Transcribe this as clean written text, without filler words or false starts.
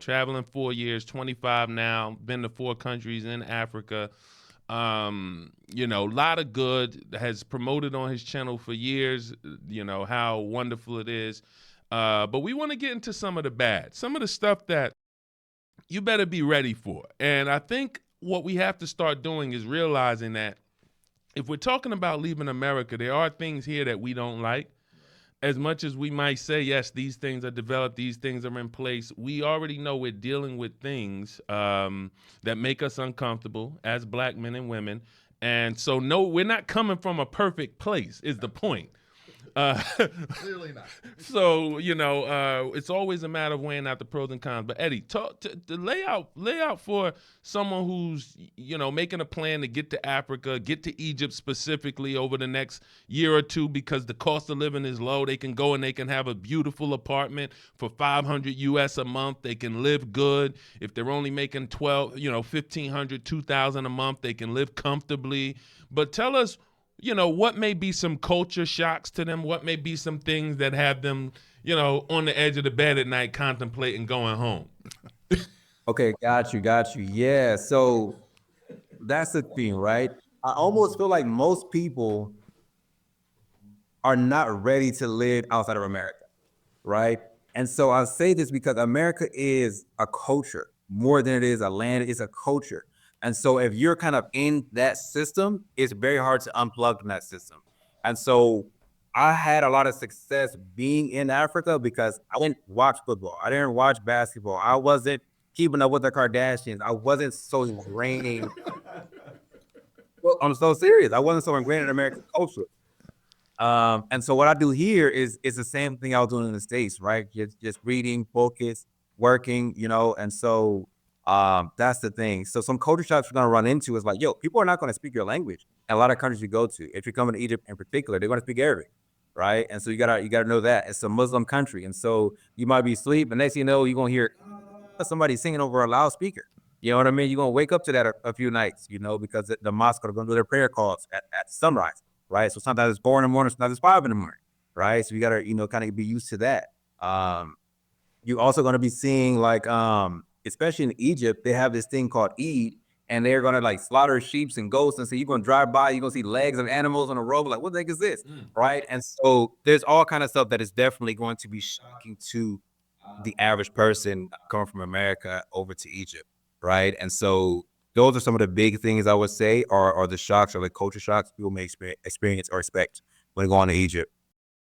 Traveling 4 years, 25 now, been to 4 countries in Africa. A lot of good, has promoted on his channel for years, how wonderful it is. But we want to get into some of the bad, some of the stuff that you better be ready for. And I think what we have to start doing is realizing that if we're talking about leaving America, there are things here that we don't like. As much as we might say, yes, these things are developed, these things are in place, we already know we're dealing with things that make us uncomfortable as black men and women. And so, no, we're not coming from a perfect place, is the point. Uh, Clearly not. so it's always a matter of weighing out the pros and cons. But Eddie, talk to lay out for someone who's making a plan to get to Africa, get to Egypt specifically over the next year or two because the cost of living is low. They can go and they can have a beautiful apartment for 500 US a month. They can live good. If they're only making 1,500, 2,000 a month, they can live comfortably. But tell us, what may be some culture shocks to them? What may be some things that have them, on the edge of the bed at night contemplating going home? Okay, got you. Yeah, so that's the thing, right? I almost feel like most people are not ready to live outside of America, right? And so I say this because America is a culture more than it is a land, it's a culture. And so if you're kind of in that system, it's very hard to unplug from that system. And so I had a lot of success being in Africa because I didn't watch football. I didn't watch basketball. I wasn't keeping up with the Kardashians. I wasn't so ingrained. Well, I'm so serious. I wasn't so ingrained in American culture. And so what I do here is the same thing I was doing in the States, right? Just reading, focus, working, and so that's the thing. So some culture shocks you're gonna run into is like, yo, people are not gonna speak your language. In a lot of countries you go to, if you're coming to Egypt in particular, they're gonna speak Arabic, right? And so you gotta know that it's a Muslim country, and so you might be asleep, and next thing you know, you're gonna hear somebody singing over a loudspeaker. You know what I mean? You're gonna wake up to that a few nights, because the mosque are gonna do their prayer calls at sunrise, right? So sometimes it's 4 in the morning, sometimes it's 5 in the morning, right? So you gotta, kind of be used to that. You're also gonna be seeing like, especially in Egypt, they have this thing called Eid, and they're gonna like slaughter sheep and goats, and so you're gonna drive by, you're gonna see legs of animals on a road, like what the heck is this, right? And so there's all kind of stuff that is definitely going to be shocking to the average person coming from America over to Egypt, right? And so those are some of the big things I would say are the shocks or the culture shocks people may experience or expect when going to Egypt.